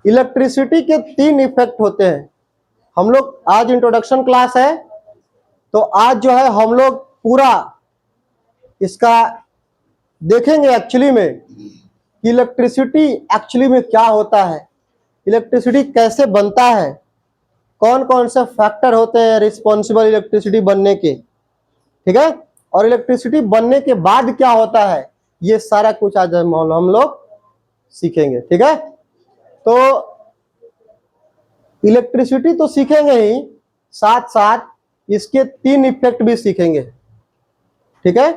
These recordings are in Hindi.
इलेक्ट्रिसिटी के 3 इफेक्ट होते हैं। हम लोग आज इंट्रोडक्शन क्लास है, तो आज जो है हम लोग पूरा इसका देखेंगे एक्चुअली में कि इलेक्ट्रिसिटी एक्चुअली में क्या होता है, इलेक्ट्रिसिटी कैसे बनता है, कौन कौन से फैक्टर होते हैं रिस्पॉन्सिबल इलेक्ट्रिसिटी बनने के, ठीक है, और इलेक्ट्रिसिटी बनने के बाद क्या होता है, ये सारा कुछ आज हम लोग सीखेंगे। ठीक है, तो इलेक्ट्रिसिटी तो सीखेंगे ही, साथ साथ इसके 3 इफेक्ट भी सीखेंगे। ठीक है,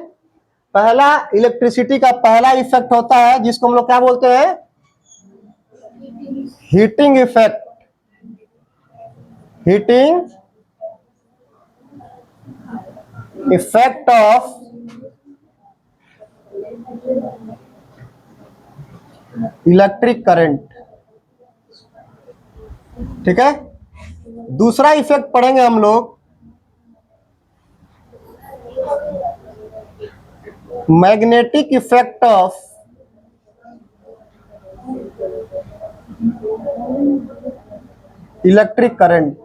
पहला इलेक्ट्रिसिटी का पहला इफेक्ट होता है जिसको हम लोग क्या बोलते हैं, heating effect. Heating effect of electric current. ठीक है, दूसरा इफेक्ट पढ़ेंगे हम लोग magnetic effect of electric current.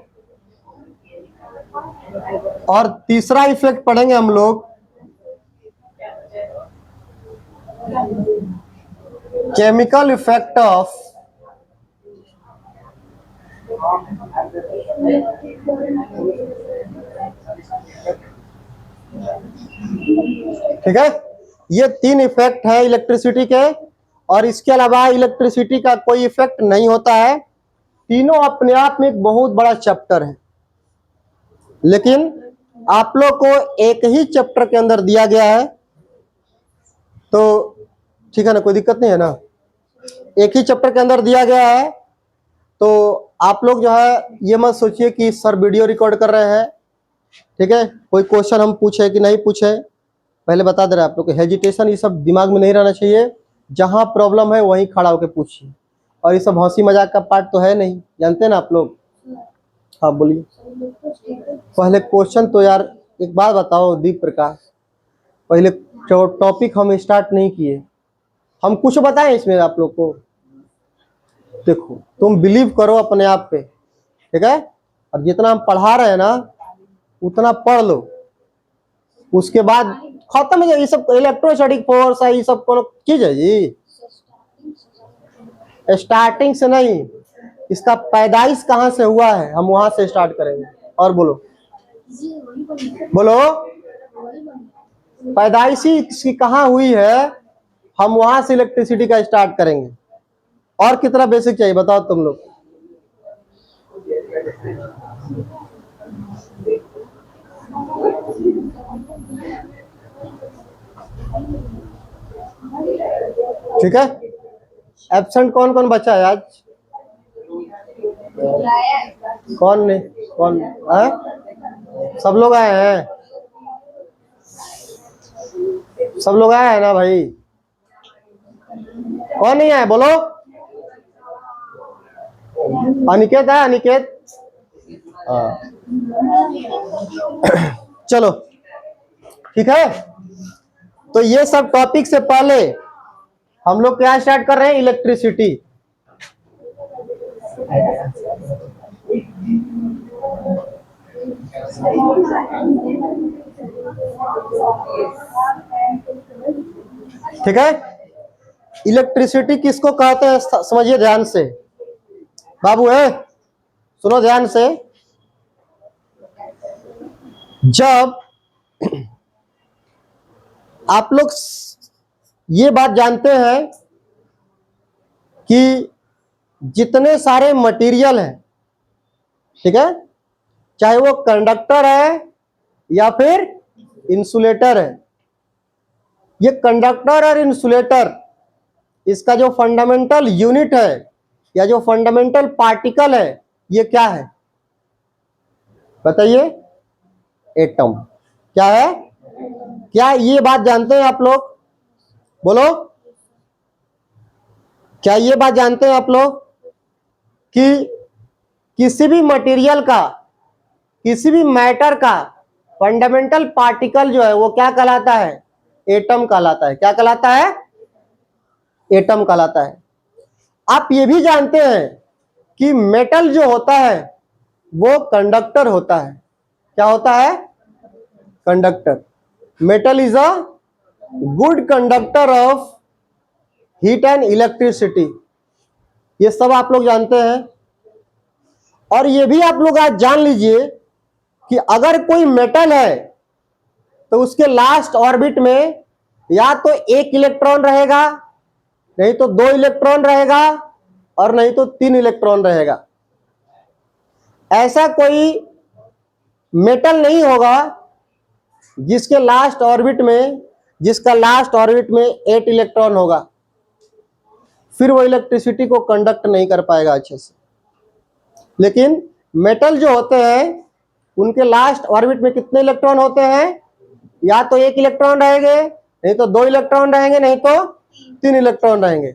और तीसरा इफेक्ट पढ़ेंगे हम लोग केमिकल इफेक्ट ऑफ ठीक है, ये 3 इफेक्ट है इलेक्ट्रिसिटी के, और इसके अलावा इलेक्ट्रिसिटी का कोई इफेक्ट नहीं होता है। तीनों अपने आप में एक बहुत बड़ा चैप्टर है, लेकिन आप लोग को एक ही चैप्टर के अंदर दिया गया है, तो ठीक है ना, कोई दिक्कत नहीं है ना, एक ही चैप्टर के अंदर दिया गया है। तो आप लोग जो है ये मत सोचिए कि सर वीडियो रिकॉर्ड कर रहे हैं, ठीक है, कोई क्वेश्चन हम पूछे कि नहीं पूछे, पहले बता दे रहे हैं आप लोग को, हेजिटेशन ये सब दिमाग में नहीं रहना चाहिए। जहां प्रॉब्लम है वहीं खड़ा होकर पूछिए, और ये सब हंसी मजाक का पार्ट तो है नहीं, जानते हैं ना आप लोग। हाँ बोलिए। पहले क्वेश्चन तो यार एक बात बताओ दीप प्रकाश, पहले टॉपिक हम स्टार्ट नहीं किए, हम कुछ बताएं इसमें आप लोग को। देखो तुम बिलीव करो अपने आप पे, ठीक है, और जितना हम पढ़ा रहे हैं ना उतना पढ़ लो, उसके बाद खत्म है। ये सब इलेक्ट्रोस्टैटिक फोर्स है, ये सब कौन चीज है जी, स्टार्टिंग से नहीं, इसका पैदाइश कहाँ से हुआ है हम वहां से स्टार्ट करेंगे। और बोलो बोलो, पैदाइशी इसकी कहाँ हुई है, हम वहां से इलेक्ट्रिसिटी का स्टार्ट करेंगे। और कितना बेसिक चाहिए बताओ तुम लोग। ठीक है, एब्सेंट कौन कौन बचा है आज, कौन नहीं, कौन है? सब लोग आए हैं, सब लोग आए हैं ना भाई, कौन नहीं आए बोलो। अनिकेत है, अनिकेत, चलो ठीक है। तो ये सब टॉपिक से पहले हम लोग क्या स्टार्ट कर रहे हैं, इलेक्ट्रिसिटी। ठीक है, इलेक्ट्रिसिटी किसको कहते हैं समझिए ध्यान से, बाबू है सुनो ध्यान से। जब आप लोग ये बात जानते हैं कि जितने सारे मटेरियल हैं, ठीक है, चाहे वो कंडक्टर है या फिर इंसुलेटर है, ये कंडक्टर और इंसुलेटर, इसका जो फंडामेंटल यूनिट है या जो फंडामेंटल पार्टिकल है, ये क्या है बताइए, एटम। क्या है, क्या ये बात जानते हैं आप लोग, बोलो, क्या ये बात जानते हैं आप लोग कि किसी भी मटेरियल का, किसी भी मैटर का फंडामेंटल पार्टिकल जो है वो क्या कहलाता है, एटम कहलाता है। क्या कहलाता है, एटम कहलाता है। आप ये भी जानते हैं कि मेटल जो होता है वो कंडक्टर होता है। क्या होता है? Conductor. Metal is a good conductor of heat and electricity. ये सब आप लोग जानते हैं। और ये भी आप लोग आज जान लीजिए कि अगर कोई मेटल है तो उसके लास्ट ऑर्बिट में या तो एक इलेक्ट्रॉन रहेगा, नहीं तो दो इलेक्ट्रॉन रहेगा, और नहीं तो तीन इलेक्ट्रॉन रहेगा। ऐसा कोई मेटल नहीं होगा जिसका लास्ट ऑर्बिट में 8 इलेक्ट्रॉन होगा, फिर वो इलेक्ट्रिसिटी को कंडक्ट नहीं कर पाएगा अच्छे से। लेकिन मेटल जो होते हैं उनके लास्ट ऑर्बिट में कितने इलेक्ट्रॉन होते हैं? या तो एक इलेक्ट्रॉन रहेंगे, नहीं तो दो इलेक्ट्रॉन रहेंगे, नहीं तो तीन इलेक्ट्रॉन रहेंगे।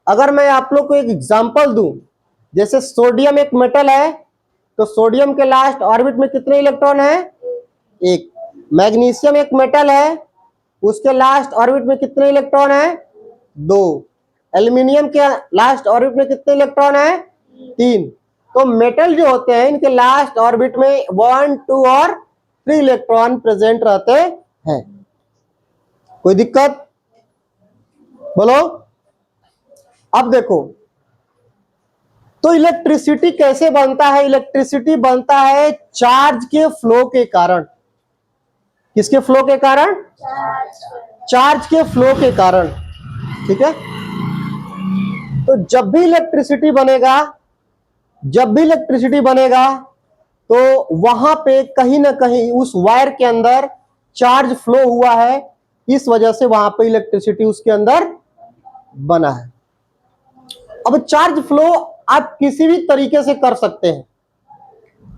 अगर मैं आप लोग को एक एग्जांपल दूं, जैसे सोडियम एक मेटल है, तो सोडियम के लास्ट ऑर्बिट में कितने इलेक्ट्रॉन है? एक। मैग्नीशियम एक मेटल है, उसके लास्ट ऑर्बिट में कितने इलेक्ट्रॉन है? दो। एल्यूमिनियम के लास्ट ऑर्बिट में कितने इलेक्ट्रॉन है? तीन। तो मेटल जो होते हैं इनके लास्ट ऑर्बिट में 1, 2 और 3 इलेक्ट्रॉन प्रेजेंट रहते हैं। कोई दिक्कत? बोलो। अब देखो, तो इलेक्ट्रिसिटी कैसे बनता है? इलेक्ट्रिसिटी बनता है चार्ज के फ्लो के कारण। किसके फ्लो के कारण? चार्ज के फ्लो के कारण। ठीक है। तो जब भी इलेक्ट्रिसिटी बनेगा तो वहां पे कहीं ना कहीं उस वायर के अंदर चार्ज फ्लो हुआ है, इस वजह से वहां पे इलेक्ट्रिसिटी उसके अंदर बना है। अब चार्ज फ्लो आप किसी भी तरीके से कर सकते हैं।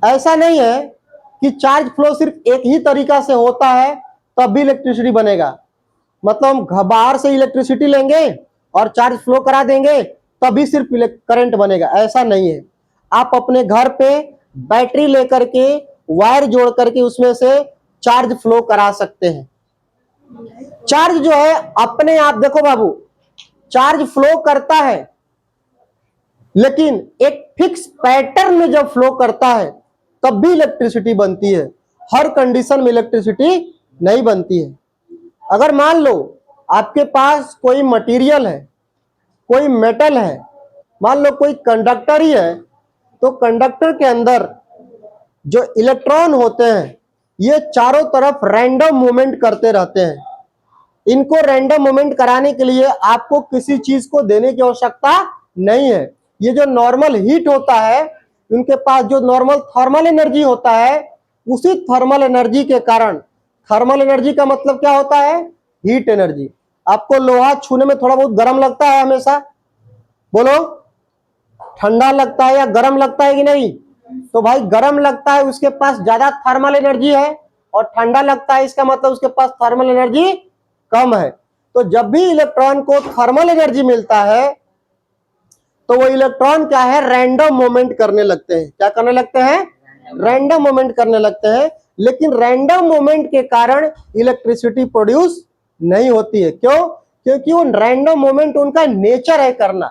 ऐसा नहीं है कि चार्ज फ्लो सिर्फ एक ही तरीका से होता है तब भी इलेक्ट्रिसिटी बनेगा। मतलब हम बाहर से इलेक्ट्रिसिटी लेंगे और चार्ज फ्लो करा देंगे तभी सिर्फ करंट बनेगा, ऐसा नहीं है। आप अपने घर पे बैटरी लेकर के वायर जोड़ करके उसमें से चार्ज फ्लो करा सकते हैं। चार्ज जो है अपने आप, देखो बाबू, चार्ज फ्लो करता है लेकिन एक फिक्स पैटर्न में जब फ्लो करता है तब भी इलेक्ट्रिसिटी बनती है। हर कंडीशन में इलेक्ट्रिसिटी नहीं बनती है। अगर मान लो आपके पास कोई मटेरियल है, कोई मेटल है, मान लो कोई कंडक्टर ही है, तो कंडक्टर के अंदर जो इलेक्ट्रॉन होते हैं ये चारों तरफ रैंडम मूवमेंट करते रहते हैं। इनको रैंडम मूवमेंट कराने के लिए आपको किसी चीज को देने की आवश्यकता नहीं है। ये जो नॉर्मल हीट होता है, उनके पास जो नॉर्मल थर्मल एनर्जी होता है, उसी थर्मल एनर्जी के कारण, थर्मल एनर्जी का मतलब क्या होता है? Heat energy. आपको लोहा छूने में थोड़ा बहुत गर्म लगता है हमेशा? बोलो, ठंडा लगता है या गर्म लगता है कि नहीं? तो भाई गर्म लगता है, उसके पास ज्यादा थर्मल एनर्जी है, और ठंडा लगता है इसका मतलब उसके पास थर्मल एनर्जी कम है। तो जब भी इलेक्ट्रॉन को थर्मल एनर्जी मिलता है तो वो इलेक्ट्रॉन क्या है? रैंडम मूवमेंट करने लगते हैं। क्या करने लगते हैं? रैंडम मूवमेंट करने लगते हैं। लेकिन रैंडम मूवमेंट के कारण इलेक्ट्रिसिटी प्रोड्यूस नहीं होती है। क्यों? क्योंकि वो रैंडम मूवमेंट उनका नेचर है करना।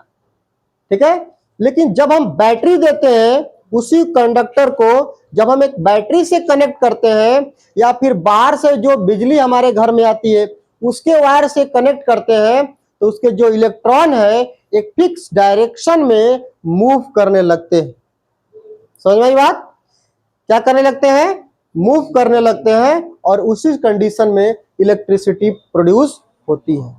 ठीक है। लेकिन जब हम बैटरी देते हैं, उसी कंडक्टर को जब हम एक बैटरी से कनेक्ट करते हैं या फिर बाहर से जो बिजली हमारे घर में आती है उसके वायर से कनेक्ट करते हैं, तो उसके जो इलेक्ट्रॉन है एक फिक्स डायरेक्शन में मूव करने लगते हैं। समझ में आई बात? क्या करने लगते हैं? मूव करने लगते हैं, और उसी कंडीशन में इलेक्ट्रिसिटी प्रोड्यूस होती है।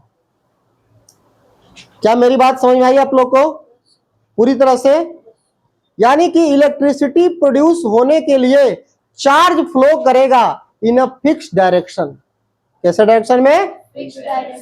क्या मेरी बात समझ में आई आप लोग को पूरी तरह से? यानी कि इलेक्ट्रिसिटी प्रोड्यूस होने के लिए चार्ज फ्लो करेगा इन अ फिक्स डायरेक्शन। कैसे डायरेक्शन में?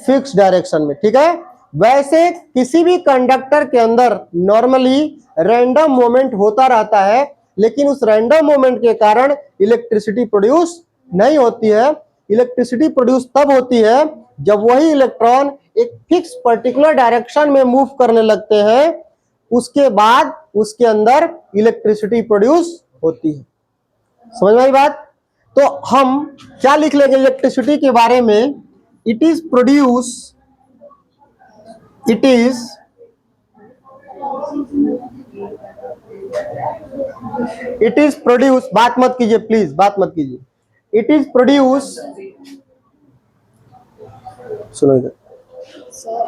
फिक्स डायरेक्शन में। ठीक है। वैसे किसी भी कंडक्टर के अंदर नॉर्मली रैंडम मूवमेंट होता रहता है, लेकिन उस रैंडम मूवमेंट के कारण इलेक्ट्रिसिटी प्रोड्यूस नहीं होती है। इलेक्ट्रिसिटी प्रोड्यूस तब होती है जब वही इलेक्ट्रॉन एक फिक्स पर्टिकुलर डायरेक्शन में मूव करने लगते हैं, उसके बाद उसके अंदर इलेक्ट्रिसिटी प्रोड्यूस होती है। समझ में आई बात? तो हम क्या लिख लेंगे इलेक्ट्रिसिटी के बारे में? It is it is produce, बात मत कीजिए प्लीज, बात मत कीजिए। इट इज प्रोड्यूस, सुनो इधर,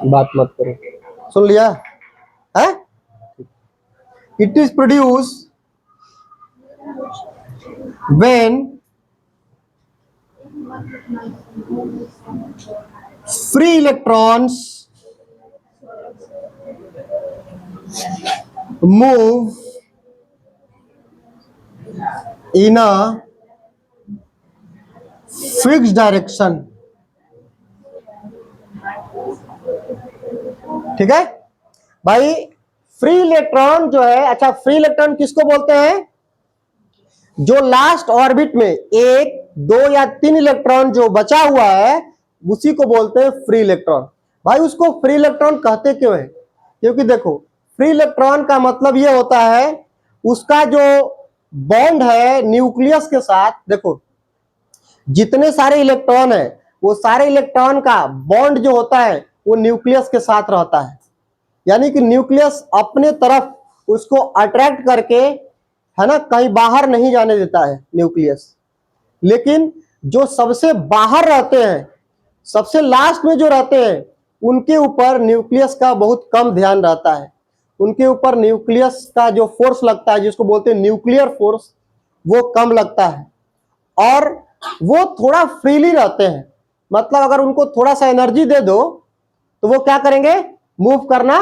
बात मत करो, सुन लिया है। It is produce when free electrons move in a fixed direction। ठीक है भाई, फ्री इलेक्ट्रॉन जो है, अच्छा फ्री इलेक्ट्रॉन किसको बोलते हैं? जो लास्ट ऑर्बिट में एक, दो या तीन इलेक्ट्रॉन जो बचा हुआ है उसी को बोलते हैं फ्री इलेक्ट्रॉन। भाई उसको फ्री इलेक्ट्रॉन कहते क्यों है? क्योंकि देखो फ्री इलेक्ट्रॉन का मतलब ये होता है उसका जो बॉन्ड है न्यूक्लियस के साथ, देखो जितने सारे इलेक्ट्रॉन है वो सारे इलेक्ट्रॉन का बॉन्ड जो होता है वो न्यूक्लियस के साथ रहता है। यानी कि न्यूक्लियस अपने तरफ उसको अट्रैक्ट करके, है ना, कहीं बाहर नहीं जाने देता है न्यूक्लियस। लेकिन जो सबसे बाहर रहते हैं, सबसे लास्ट में जो रहते हैं, उनके ऊपर न्यूक्लियस का बहुत कम ध्यान रहता है। उनके ऊपर न्यूक्लियस का जो फोर्स लगता है, जिसको बोलते हैं न्यूक्लियर फोर्स, वो कम लगता है और वो थोड़ा फ्रीली रहते हैं। मतलब अगर उनको थोड़ा सा एनर्जी दे दो तो वो क्या करेंगे? मूव करना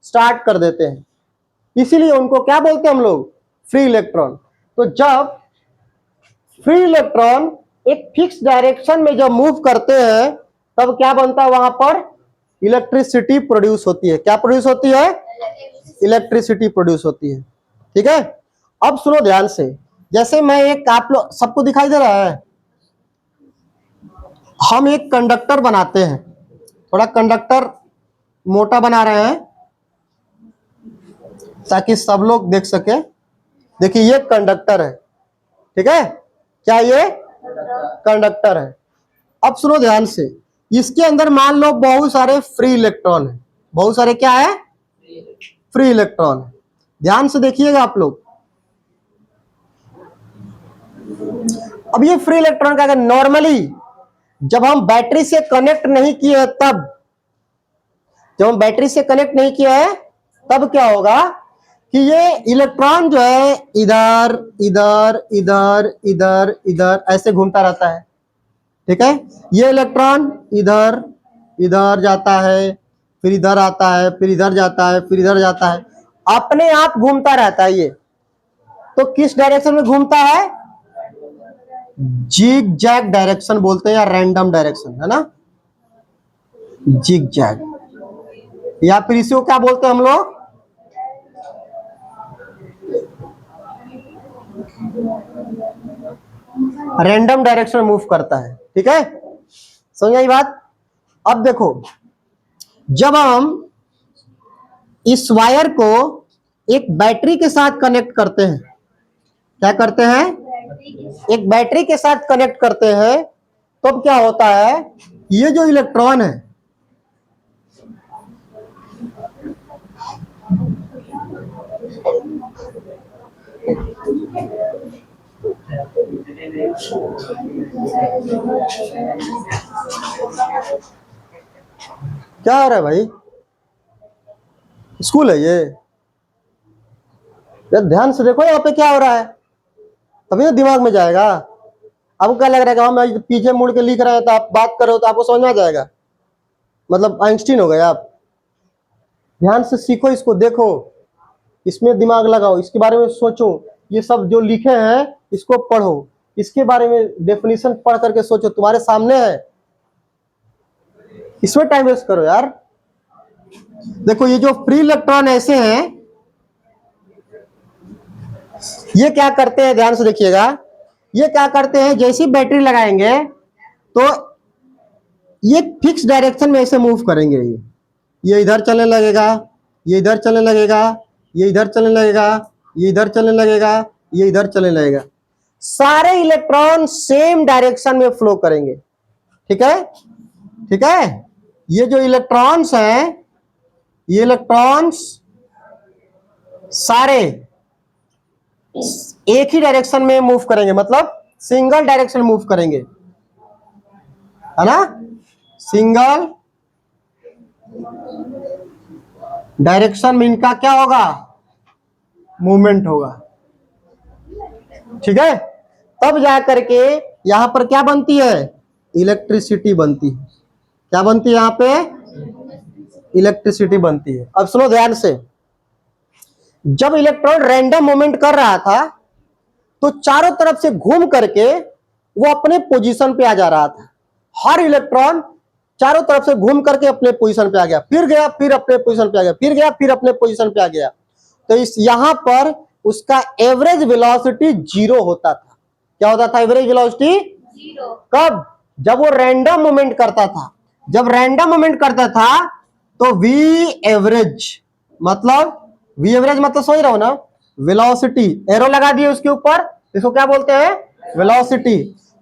स्टार्ट कर देते हैं। इसीलिए उनको क्या बोलते हैं हम लोग? Free electron. तो जब फ्री इलेक्ट्रॉन एक फिक्स डायरेक्शन में जब मूव करते हैं तब क्या बनता है? वहां पर इलेक्ट्रिसिटी प्रोड्यूस होती है। क्या प्रोड्यूस होती है? इलेक्ट्रिसिटी प्रोड्यूस होती है। ठीक है, अब सुनो ध्यान से। जैसे मैं एक, आप लोग सबको दिखाई दे रहा है, हम एक कंडक्टर बनाते हैं, थोड़ा कंडक्टर मोटा बना रहे हैं ताकि सब लोग देख सके। देखिए ये कंडक्टर है, ठीक है, क्या ये कंडक्टर है? अब सुनो ध्यान से, इसके अंदर मान लो बहुत सारे फ्री इलेक्ट्रॉन है। बहुत सारे क्या है? फ्री इलेक्ट्रॉन है। ध्यान से देखिएगा आप लोग। अब ये फ्री इलेक्ट्रॉन का, अगर नॉर्मली जब हम बैटरी से कनेक्ट नहीं किए हैं तब, जब हम बैटरी से कनेक्ट नहीं किया है तब क्या होगा कि ये इलेक्ट्रॉन जो है इधर इधर इधर इधर इधर ऐसे घूमता रहता है। ठीक है, ये इलेक्ट्रॉन इधर इधर जाता है, फिर इधर आता है, फिर इधर जाता है, फिर इधर जाता है, अपने आप घूमता रहता है ये। तो किस डायरेक्शन में घूमता है? जिग जैग डायरेक्शन बोलते हैं या रैंडम डायरेक्शन, है ना, जिग जैग, या फिर इसी को क्या बोलते हैं हम लोग? रैंडम डायरेक्शन में मूव करता है। ठीक है, समझ आई बात? अब देखो, जब हम इस वायर को एक बैटरी के साथ कनेक्ट करते हैं, क्या करते हैं? एक बैटरी के साथ कनेक्ट करते हैं, तो अब क्या होता है? ये जो इलेक्ट्रॉन है, क्या हो रहा है भाई? स्कूल है ये? यार ध्यान से देखो यहाँ पे क्या हो रहा है, तभी तो दिमाग में जाएगा। आपको क्या लग रहा है कि हम पीछे मुड़ के लिख रहे हैं तो आप बात करो तो आपको समझ में आ जाएगा? मतलब आइंस्टीन हो गए आप? ध्यान से सीखो, इसको देखो, इसमें दिमाग लगाओ, इसके बारे में सोचो। ये सब जो लिखे हैं इसको पढ़ो, इसके बारे में डेफिनेशन पढ़ करके सोचो, तुम्हारे सामने है, इसमें टाइम वेस्ट करो यार। देखो ये जो फ्री इलेक्ट्रॉन ऐसे हैं, ये क्या करते हैं? ध्यान से देखिएगा, ये क्या करते हैं? जैसी बैटरी लगाएंगे तो ये फिक्स डायरेक्शन में ऐसे मूव करेंगे। ये इधर चलने लगेगा, ये इधर चलने लगेगा, ये इधर चलने लगेगा, ये इधर चलने लगेगा, ये इधर चलने लगेगा। सारे इलेक्ट्रॉन सेम डायरेक्शन में फ्लो करेंगे। ठीक है, ठीक है, ये जो इलेक्ट्रॉन्स हैं, ये इलेक्ट्रॉन्स सारे एक ही डायरेक्शन में मूव करेंगे, मतलब सिंगल डायरेक्शन मूव करेंगे, है ना, सिंगल डायरेक्शन में इनका क्या होगा, मूवमेंट होगा। ठीक है, तब जा करके यहां पर क्या बनती है, इलेक्ट्रिसिटी बनती है। क्या बनती है यहां पे, इलेक्ट्रिसिटी बनती है। अब सुनो ध्यान से, जब इलेक्ट्रॉन रैंडम मूवमेंट कर रहा था तो चारों तरफ से घूम करके वो अपने पोजीशन पे आ जा रहा था। हर इलेक्ट्रॉन चारों तरफ से घूम करके अपने पोजीशन पे आ गया, फिर गया, फिर अपने पोजीशन पे आ गया, फिर गया, फिर अपने पोजीशन पे आ गया। तो इस यहां पर उसका एवरेज वेलोसिटी 0 होता था। क्या होता था एवरेज वेलोसिटी, 0। कब, जब वो रैंडम मूवमेंट करता था। जब रैंडम मूवमेंट करता था तो वी एवरेज मतलब समझ रहा हो ना, वेलोसिटी, एरो लगा दिए उसके ऊपर, इसको क्या बोलते हैं, वेलोसिटी।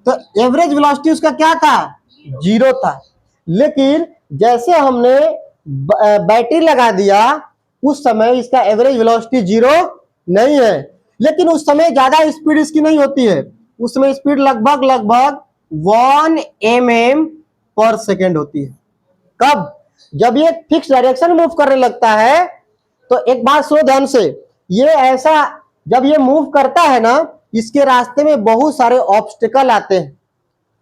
तो एवरेज वेलोसिटी उसका क्या था, 0 था। लेकिन जैसे हमने बैटरी लगा दिया, उस समय इसका एवरेज वेलोसिटी 0 नहीं है, लेकिन उस समय ज्यादा स्पीड इसकी नहीं होती है। उस समय स्पीड लगभग 1 mm पर सेकेंड होती है। कब, जब ये फिक्स डायरेक्शन मूव करने लगता है। तो एक बात सुनो ध्यान से, ये ऐसा जब ये मूव करता है ना, इसके रास्ते में बहुत सारे ऑब्स्टिकल आते हैं,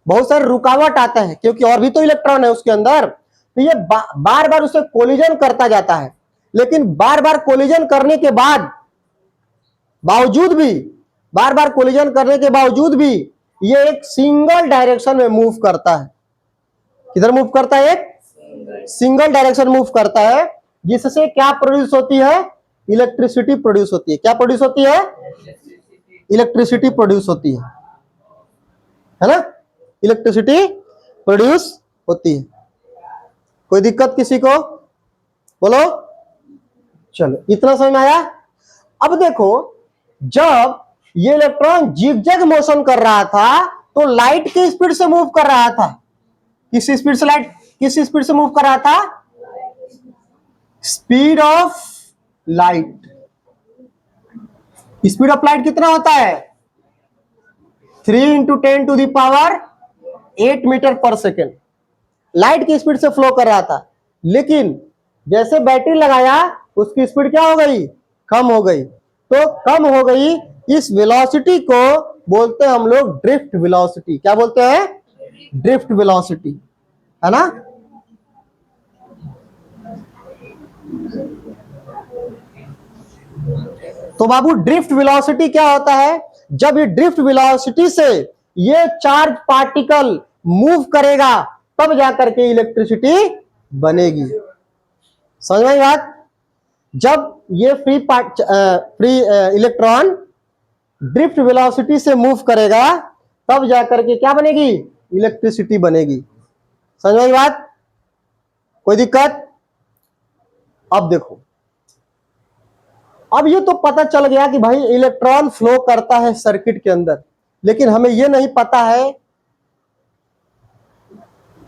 बहुत सारे रुकावट आते हैं, क्योंकि और भी तो इलेक्ट्रॉन है उसके अंदर। तो ये बार बार उसे कोलिजन करता जाता है। लेकिन बार बार कोलिजन करने के बावजूद भी, बार बार कोलिजन करने के बावजूद भी ये एक सिंगल डायरेक्शन में मूव करता है। किधर मूव करता है, एक सिंगल डायरेक्शन मूव करता है, जिससे क्या प्रोड्यूस होती है, इलेक्ट्रिसिटी प्रोड्यूस होती है। क्या प्रोड्यूस होती है, इलेक्ट्रिसिटी प्रोड्यूस होती है ना, इलेक्ट्रिसिटी प्रोड्यूस होती है। कोई दिक्कत किसी को, बोलो। चलो इतना समझ में आया। अब देखो, जब ये इलेक्ट्रॉन जिगजैग मोशन कर रहा था तो लाइट की स्पीड से मूव कर रहा था। किस स्पीड से, लाइट किस स्पीड से मूव कर रहा था, speed of light. Speed of light कितना होता है, 3 × 10⁸ मीटर पर सेकेंड लाइट की स्पीड से फ्लो कर रहा था। लेकिन जैसे बैटरी लगाया, उसकी स्पीड क्या हो गई, कम हो गई। तो कम हो गई, इस वेलोसिटी को बोलते हैं हम लोग ड्रिफ्ट वेलोसिटी। क्या बोलते हैं, ड्रिफ्ट वेलोसिटी, है ना। तो बाबू ड्रिफ्ट वेलोसिटी क्या होता है, जब ये ड्रिफ्ट वेलोसिटी से ये चार्ज पार्टिकल मूव करेगा, तब जाकर के इलेक्ट्रिसिटी बनेगी। समझ में आई बात। जब ये फ्री इलेक्ट्रॉन ड्रिफ्ट वेलोसिटी से मूव करेगा, तब जाकर के क्या बनेगी, इलेक्ट्रिसिटी बनेगी। समझ में आई बात, कोई दिक्कत। अब देखो, अब ये तो पता चल गया कि भाई इलेक्ट्रॉन फ्लो करता है सर्किट के अंदर, लेकिन हमें यह नहीं पता है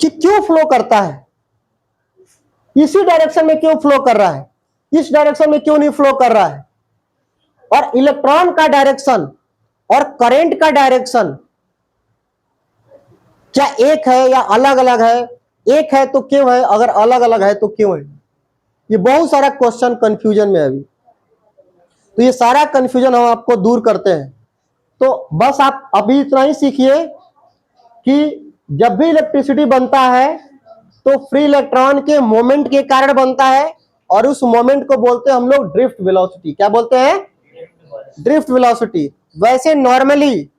कि क्यों फ्लो करता है, इसी डायरेक्शन में क्यों फ्लो कर रहा है, इस डायरेक्शन में क्यों नहीं फ्लो कर रहा है। और इलेक्ट्रॉन का डायरेक्शन और करंट का डायरेक्शन क्या एक है या अलग अलग है, एक है तो क्यों है, अगर अलग अलग है तो क्यों है। ये बहुत सारा क्वेश्चन कंफ्यूजन में है अभी। तो ये सारा कंफ्यूजन हम आपको दूर करते हैं। तो बस आप अभी इतना ही सीखिए कि जब भी इलेक्ट्रिसिटी बनता है तो फ्री इलेक्ट्रॉन के मोमेंट के कारण बनता है, और उस मोमेंट को बोलते हैं हम लोग ड्रिफ्ट वेलोसिटी। क्या बोलते हैं, ड्रिफ्ट वेलोसिटी। वैसे नॉर्मली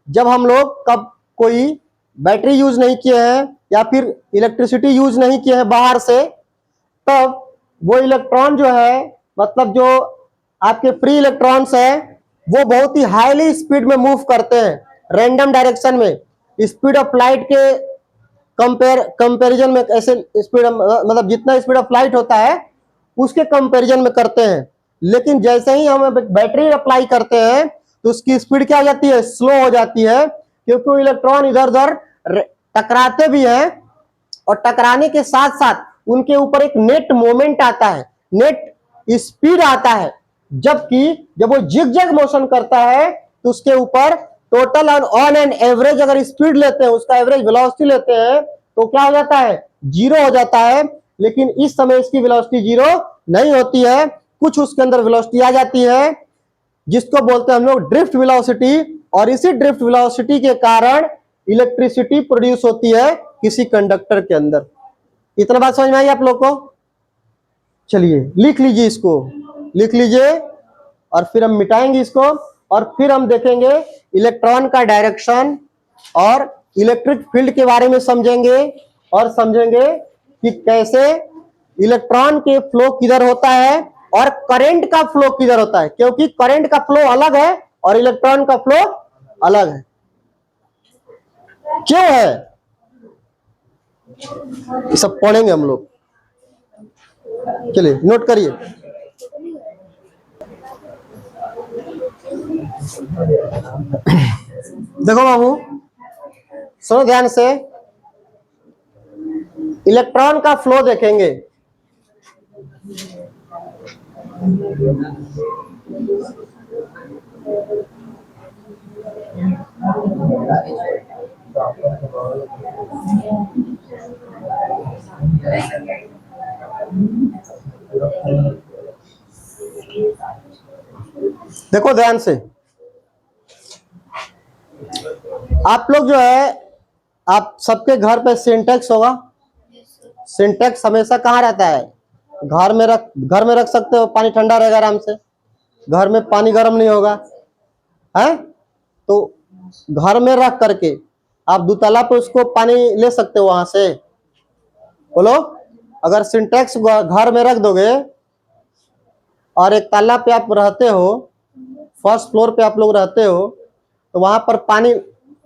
जब हम लोग कब कोई बैटरी यूज नहीं किए हैं या फिर इलेक्ट्रिसिटी यूज नहीं किए हैं बाहर से, तब वो इलेक्ट्रॉन जो है, मतलब जो आपके फ्री इलेक्ट्रॉन्स है, वो बहुत ही हाईली स्पीड में मूव करते हैं, रैंडम डायरेक्शन में। स्पीड ऑफ लाइट के कंपैरिजन में, ऐसे स्पीड मतलब जितना स्पीड ऑफ लाइट होता है उसके कंपैरिजन में करते हैं। लेकिन जैसे ही हम बैटरी अप्लाई करते हैं तो उसकी स्पीड क्या हो जाती है, स्लो हो जाती है, क्योंकि इलेक्ट्रॉन इधर उधर टकराते भी हैं, और टकराने के साथ साथ उनके ऊपर एक नेट मोमेंट आता है, नेट स्पीड आता है, जबकि जब वो जिग-जैग मोशन करता है तो उसके ऊपर टोटल ऑन एन एवरेज अगर स्पीड लेते हैं, उसका एवरेज वेलोसिटी लेते हैं तो क्या हो जाता है, जीरो हो जाता है। लेकिन इस समय इसकी वेलोसिटी जीरो नहीं होती है, कुछ उसके अंदर वेलोसिटी आ जाती है जिसको बोलते हैं हम लोग ड्रिफ्ट वेलोसिटी। और इसी ड्रिफ्ट वेलोसिटी के कारण इलेक्ट्रिसिटी प्रोड्यूस होती है किसी कंडक्टर के अंदर। इतना बात समझ में आई आप लोग को? चलिए लिख लीजिए, इसको लिख लीजिए और फिर हम मिटाएंगे इसको और फिर हम देखेंगे इलेक्ट्रॉन का डायरेक्शन और इलेक्ट्रिक फील्ड के बारे में समझेंगे और समझेंगे कि कैसे इलेक्ट्रॉन के फ्लो किधर होता है और करंट का फ्लो किधर होता है, क्योंकि करंट का फ्लो अलग है और इलेक्ट्रॉन का फ्लो अलग है। क्यों है ये सब पढ़ेंगे हम लोग। चलिए नोट करिए। देखो बाबू, सुनो ध्यान से, इलेक्ट्रॉन का फ्लो देखेंगे। देखो ध्यान से, आप लोग जो है, आप सबके घर पे सिंटेक्स होगा। सिंटेक्स हमेशा कहाँ रहता है? घर में रख सकते हो, पानी ठंडा रहेगा आराम से। घर में पानी गर्म नहीं होगा है, तो घर में रख करके आप दुतला पे उसको पानी ले सकते हो वहां से। बोलो, अगर सिंटेक्स घर में रख दोगे और एक ताला पे आप रहते हो, फर्स्ट फ्लोर पे आप लोग रहते हो, तो वहां पर पानी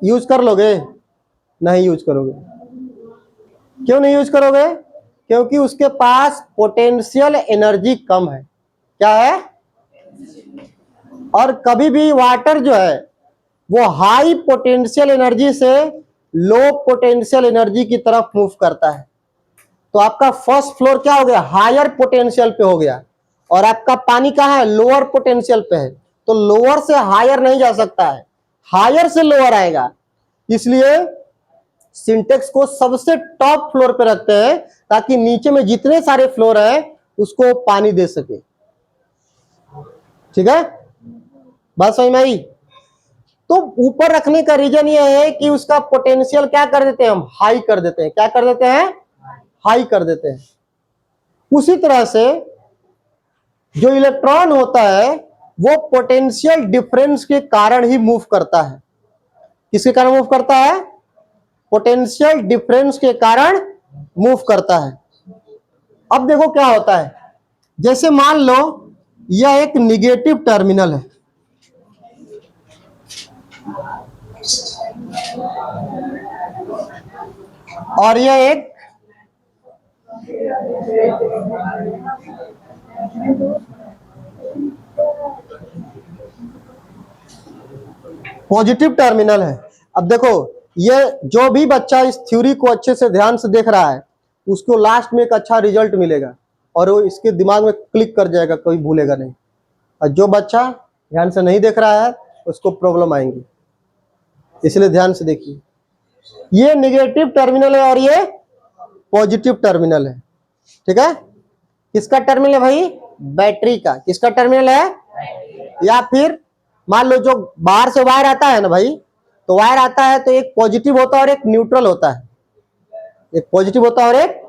यूज कर लोगे? नहीं यूज करोगे। क्यों नहीं यूज करोगे? क्योंकि उसके पास पोटेंशियल एनर्जी कम है। क्या है? और कभी भी वाटर जो है वो हाई पोटेंशियल एनर्जी से लो पोटेंशियल एनर्जी की तरफ मूव करता है। तो आपका फर्स्ट फ्लोर क्या हो गया? हायर पोटेंशियल पे हो गया, और आपका पानी कहाँ है? लोअर पोटेंशियल पे है। तो लोअर से हायर नहीं जा सकता है, हायर से लोअर आएगा। इसलिए सिंटेक्स को सबसे टॉप फ्लोर पे रखते हैं ताकि नीचे में जितने सारे फ्लोर है उसको पानी दे सके। ठीक है, बात समझ में आई? तो ऊपर रखने का रीजन ये है कि उसका पोटेंशियल क्या कर देते हैं हम? हाई कर देते हैं। क्या कर देते हैं? हाई कर देते हैं। उसी तरह से जो इलेक्ट्रॉन होता है वो पोटेंशियल डिफरेंस के कारण ही मूव करता है। किसके कारण मूव करता है? पोटेंशियल डिफरेंस के कारण मूव करता है। अब देखो क्या होता है, जैसे मान लो यह एक निगेटिव टर्मिनल है, और यह एक पॉजिटिव टर्मिनल है। अब देखो, ये जो भी बच्चा इस थ्योरी को अच्छे से ध्यान से देख रहा है उसको लास्ट में एक अच्छा रिजल्ट मिलेगा और वो इसके दिमाग में क्लिक कर जाएगा, कोई भूलेगा नहीं। और जो बच्चा ध्यान से नहीं देख रहा है उसको प्रॉब्लम आएंगी, इसलिए ध्यान से देखिए। ये नेगेटिव टर्मिनल है और ये पॉजिटिव टर्मिनल है। ठीक है, किसका टर्मिनल है भाई? बैटरी का। किसका टर्मिनल है? या फिर मान लो जो बाहर से वायर आता है ना भाई, तो वायर आता है तो एक पॉजिटिव होता है और एक न्यूट्रल होता है। एक पॉजिटिव होता है और एक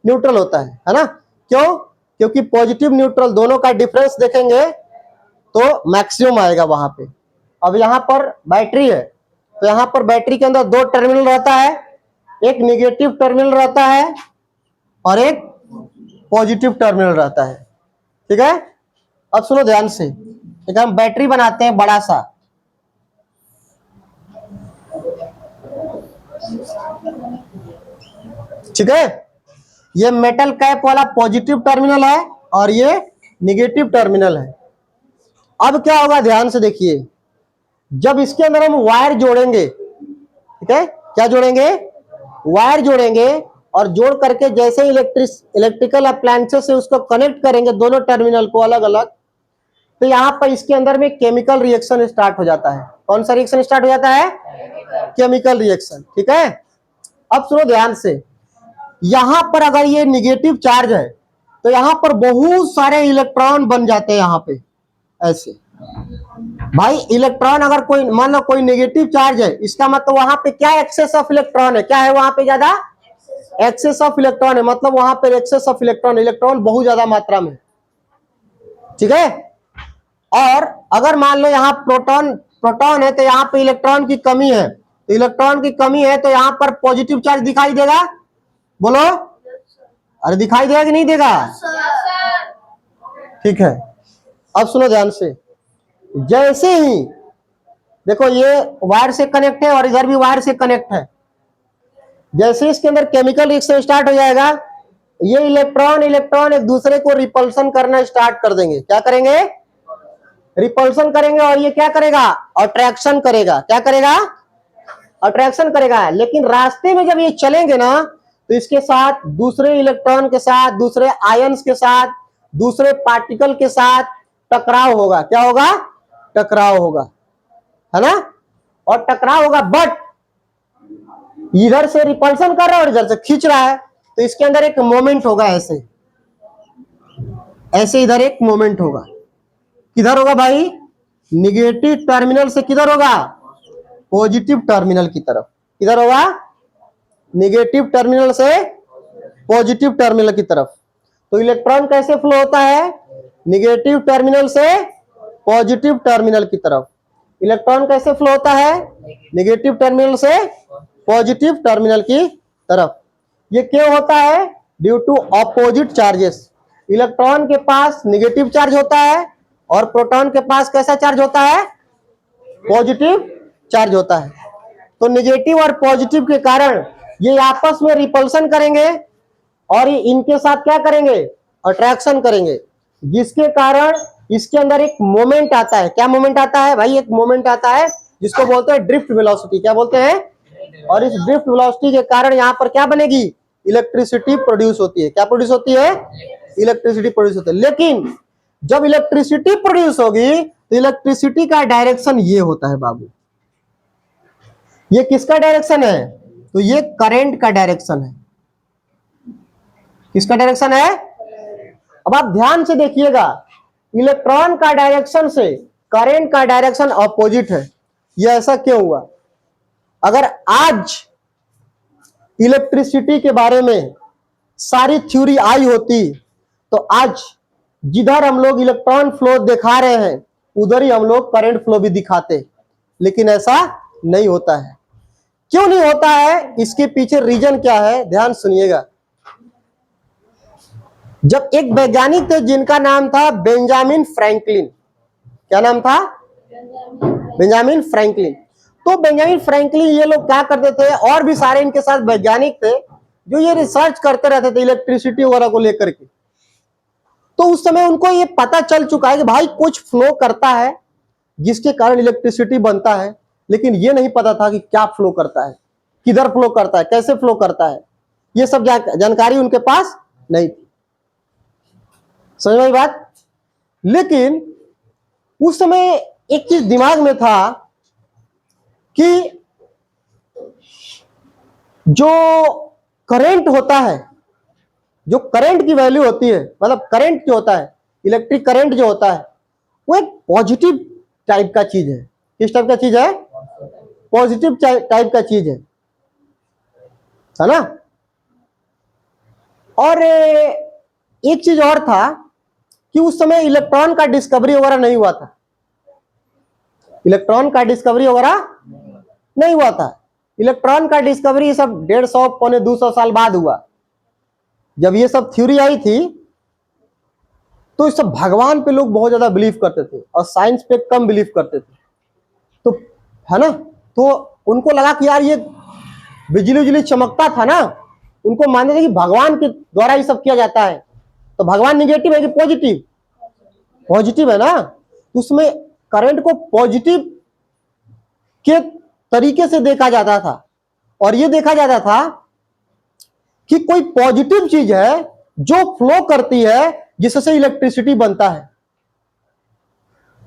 न्यूट्रल होता है ना? क्यों? क्योंकि पॉजिटिव न्यूट्रल दोनों का डिफरेंस देखेंगे तो मैक्सिमम आएगा वहां पे। अब यहां पर बैटरी है तो यहां पर बैटरी के अंदर दो टर्मिनल रहता है, एक नेगेटिव टर्मिनल रहता है और एक पॉजिटिव टर्मिनल रहता है। ठीक है, अब सुनो ध्यान से, एक हम बैटरी बनाते हैं बड़ा सा। ठीक है, ये मेटल कैप वाला पॉजिटिव टर्मिनल है और ये नेगेटिव टर्मिनल है। अब क्या होगा, ध्यान से देखिए, जब इसके अंदर हम वायर जोड़ेंगे, ठीक है, क्या जोड़ेंगे? वायर जोड़ेंगे, और जोड़ करके जैसे इलेक्ट्रिकल अप्लायंसेस से उसको कनेक्ट करेंगे दोनों टर्मिनल को अलग अलग, तो यहाँ पर इसके अंदर में केमिकल रिएक्शन स्टार्ट हो जाता है। कौन सा रिएक्शन स्टार्ट हो जाता है? Chemical reaction. ठीक है, अब सुनो ध्यान से, यहां पर अगर ये निगेटिव चार्ज है तो यहां पर बहुत सारे इलेक्ट्रॉन बन जाते हैं यहां पे ऐसे। भाई इलेक्ट्रॉन अगर कोई मान लो कोई नेगेटिव चार्ज है, इसका मतलब वहां पे क्या एक्सेस ऑफ इलेक्ट्रॉन है, क्या है वहां पे ज्यादा एक्सेस ऑफ इलेक्ट्रॉन है, मतलब वहां पर एक्सेस ऑफ इलेक्ट्रॉन, इलेक्ट्रॉन बहुत ज्यादा मात्रा में। ठीक है, और अगर मान लो यहाँ प्रोटॉन प्रोटॉन है तो यहाँ पे इलेक्ट्रॉन की कमी है, तो इलेक्ट्रॉन की कमी है तो यहाँ पर पॉजिटिव चार्ज दिखाई देगा, बोलो अरे दिखाई देगा कि नहीं देगा? ठीक है, अब सुनो ध्यान से, जैसे ही देखो ये वायर से कनेक्ट है और इधर भी वायर से कनेक्ट है, जैसे इसके अंदर केमिकल रिएक्शन स्टार्ट हो जाएगा, ये इलेक्ट्रॉन इलेक्ट्रॉन एक दूसरे को रिपल्सन करना स्टार्ट कर देंगे। क्या करेंगे? रिपल्सन करेंगे, और ये क्या करेगा? अट्रैक्शन करेगा। क्या करेगा? अट्रैक्शन करेगा। लेकिन रास्ते में जब ये चलेंगे ना तो इसके साथ दूसरे इलेक्ट्रॉन के साथ, दूसरे आयंस के साथ, दूसरे पार्टिकल के साथ टकराव होगा। क्या होगा? टकराव होगा, है ना? और टकराव होगा, बट इधर से रिपल्सन कर रहा है और इधर से खींच रहा है, तो इसके अंदर एक मोमेंट होगा, ऐसे ऐसे इधर एक मोमेंट होगा। किधर होगा भाई? निगेटिव टर्मिनल से किधर होगा? पॉजिटिव टर्मिनल की तरफ। किधर होगा? निगेटिव टर्मिनल से पॉजिटिव टर्मिनल की तरफ। तो इलेक्ट्रॉन कैसे फ्लो होता है? निगेटिव टर्मिनल से पॉजिटिव टर्मिनल की तरफ। इलेक्ट्रॉन कैसे फ्लो होता है? निगेटिव टर्मिनल से पॉजिटिव टर्मिनल की तरफ। ये क्यों होता है? Due to opposite charges. Electron के पास निगेटिव चार्ज होता है और प्रोटॉन के पास कैसा चार्ज होता है? पॉजिटिव चार्ज होता है। तो निगेटिव और पॉजिटिव के कारण ये आपस में रिपल्सन करेंगे और ये इनके साथ क्या करेंगे? अट्रैक्शन करेंगे, जिसके कारण इसके अंदर एक मोमेंट आता है। क्या मोमेंट आता है भाई? एक मोमेंट आता है जिसको बोलते हैं ड्रिफ्ट वेलोसिटी। क्या बोलते हैं? और इस ड्रिफ्ट वेलोसिटी के कारण यहां पर क्या बनेगी? इलेक्ट्रिसिटी प्रोड्यूस होती है। क्या प्रोड्यूस होती है? इलेक्ट्रिसिटी प्रोड्यूस होती है। लेकिन जब इलेक्ट्रिसिटी प्रोड्यूस होगी तो इलेक्ट्रिसिटी का डायरेक्शन ये होता है बाबू। ये किसका डायरेक्शन है? तो ये करंट का डायरेक्शन है। किसका डायरेक्शन है? अब आप ध्यान से देखिएगा, इलेक्ट्रॉन का डायरेक्शन से करंट का डायरेक्शन अपोजिट है। ये ऐसा क्यों हुआ? अगर आज इलेक्ट्रिसिटी के बारे में सारी थ्योरी आई होती तो आज जिधर हम लोग इलेक्ट्रॉन फ्लो दिखा रहे हैं उधर ही हम लोग करंट फ्लो भी दिखाते, लेकिन ऐसा नहीं होता है। क्यों नहीं होता है? इसके पीछे रीजन क्या है, ध्यान सुनिएगा। जब एक वैज्ञानिक थे जिनका नाम था बेंजामिन फ्रैंकलिन। क्या नाम था? Benjamin Franklin. तो बेंजामिन फ्रैंकलिन ये लोग क्या करते थे, और भी सारे इनके साथ वैज्ञानिक थे जो ये रिसर्च करते रहते थे इलेक्ट्रिसिटी वगैरह को लेकर के। तो उस समय उनको ये पता चल चुका है कि भाई कुछ फ्लो करता है जिसके कारण इलेक्ट्रिसिटी बनता है, लेकिन ये नहीं पता था कि क्या फ्लो करता है, किधर फ्लो करता है, कैसे फ्लो करता है। ये सब जानकारी उनके पास नहीं थी। समझ में बात? लेकिन उस समय एक चीज दिमाग में था कि जो करंट होता है, जो करंट की वैल्यू होती है, मतलब करंट जो होता है, इलेक्ट्रिक करंट जो होता है, वो एक पॉजिटिव टाइप का चीज है। किस टाइप का चीज है? पॉजिटिव टाइप का चीज है ना? और एक चीज और था कि उस समय इलेक्ट्रॉन का डिस्कवरी वगैरह नहीं हुआ था। इलेक्ट्रॉन का डिस्कवरी वगैरह नहीं हुआ था। इलेक्ट्रॉन का डिस्कवरी सब 150 पौने 200 साल बाद हुआ। जब ये सब थ्योरी आई थी तो इस सब भगवान पे लोग बहुत ज्यादा बिलीव करते थे और साइंस पे कम बिलीव करते थे, तो है ना? तो उनको लगा कि यार ये बिजली उजली चमकता था ना, उनको मानते थे कि भगवान के द्वारा ये सब किया जाता है। तो भगवान निगेटिव है कि पॉजिटिव? पॉजिटिव है ना? उसमें करंट को पॉजिटिव के तरीके से देखा जाता था और ये देखा जाता था कि कोई पॉजिटिव चीज है जो फ्लो करती है जिससे इलेक्ट्रिसिटी बनता है।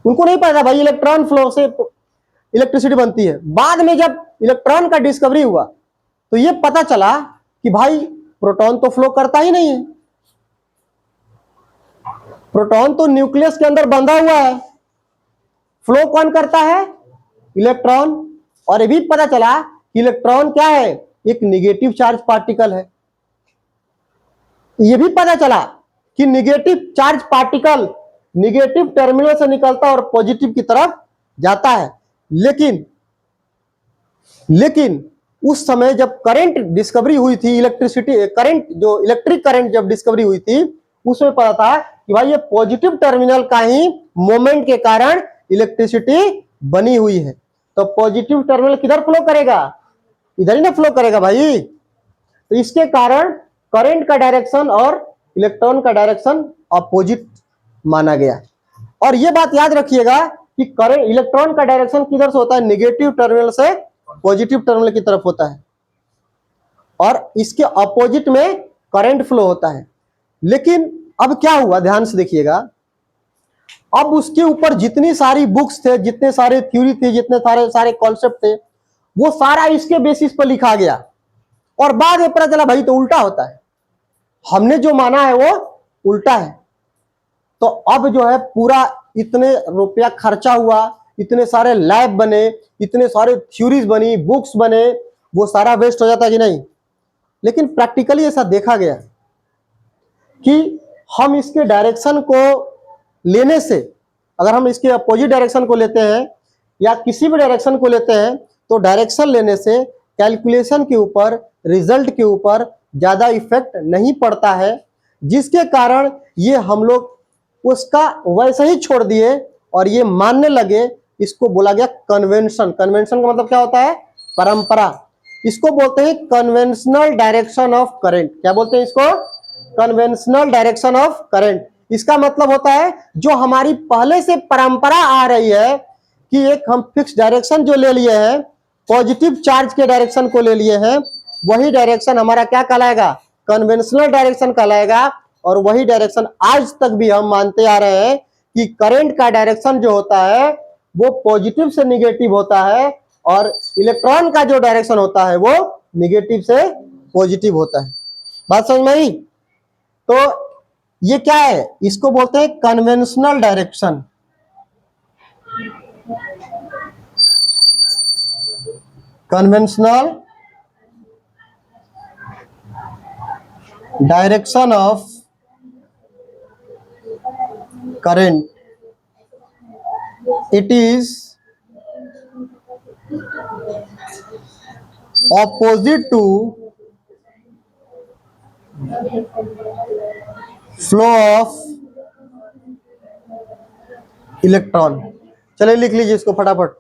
उनको नहीं पता भाई इलेक्ट्रॉन फ्लो से इलेक्ट्रिसिटी बनती है। बाद में जब इलेक्ट्रॉन का डिस्कवरी हुआ तो ये पता चला कि भाई प्रोटॉन तो फ्लो करता ही नहीं है, प्रोटॉन तो न्यूक्लियस के अंदर बंधा हुआ है, फ्लो कौन करता है? इलेक्ट्रॉन। और ये भी पता चला कि इलेक्ट्रॉन क्या है? एक निगेटिव चार्ज पार्टिकल है। ये भी पता चला कि negative charge particle negative terminal से निकलता और पॉजिटिव की तरफ जाता है। लेकिन उस समय जब करंट डिस्कवरी हुई थी, इलेक्ट्रिसिटी करंट जो इलेक्ट्रिक करंट जब डिस्कवरी हुई थी, उसमें पता था कि भाई ये पॉजिटिव टर्मिनल का ही मोमेंट के कारण इलेक्ट्रिसिटी बनी हुई है। तो पॉजिटिव टर्मिनल किधर फ्लो करेगा? इधर ही ना फ्लो करेगा भाई। तो इसके कारण करंट का डायरेक्शन और इलेक्ट्रॉन का डायरेक्शन अपोजिट माना गया। और यह बात याद रखिएगा कि करंट इलेक्ट्रॉन का डायरेक्शन किधर से होता है? नेगेटिव टर्मिनल से पॉजिटिव टर्मिनल की तरफ होता है, और इसके अपोजिट में करंट फ्लो होता है। लेकिन अब क्या हुआ, ध्यान से देखिएगा। अब उसके ऊपर जितनी सारी बुक्स थे, जितने सारे थ्योरी थे, जितने सारे कॉन्सेप्ट थे, वो सारा इसके बेसिस पर लिखा गया। और बाद में पता चला भाई तो उल्टा होता है, हमने जो माना है वो उल्टा है। तो अब जो है पूरा इतने रुपया खर्चा हुआ, इतने सारे लैब बने, इतने सारे थ्योरीज बनी, बुक्स बने, वो सारा वेस्ट हो जाता कि नहीं? लेकिन प्रैक्टिकली ऐसा देखा गया कि हम इसके डायरेक्शन को लेने से, अगर हम इसके अपोजिट डायरेक्शन को लेते हैं या किसी भी डायरेक्शन को लेते हैं, तो डायरेक्शन लेने से कैलकुलेशन के ऊपर, रिजल्ट के ऊपर ज्यादा इफेक्ट नहीं पड़ता है, जिसके कारण ये हम लोग उसका वैसे ही छोड़ दिए और ये मानने लगे। इसको बोला गया कन्वेंशन। कन्वेंशन का मतलब क्या होता है? परंपरा। इसको बोलते हैं कन्वेंशनल डायरेक्शन ऑफ करंट। क्या बोलते हैं इसको? Conventional direction of current. इसका मतलब होता है जो हमारी पहले से परंपरा आ रही है कि एक हम फिक्स डायरेक्शन जो ले लिए हैं, पॉजिटिव चार्ज के डायरेक्शन को ले लिए हैं, वही डायरेक्शन हमारा क्या कहलाएगा? कन्वेंशनल डायरेक्शन कहलाएगा। और वही डायरेक्शन आज तक भी हम मानते आ रहे हैं कि करंट का डायरेक्शन जो होता है वो पॉजिटिव से निगेटिव होता है, और इलेक्ट्रॉन का जो डायरेक्शन होता है वो निगेटिव से पॉजिटिव होता है। बात समझ में आई? तो ये क्या है? इसको बोलते हैं conventional direction. Conventional direction of current, it is opposite to flow of electron। चलिए लिख लीजिए इसको फटाफट।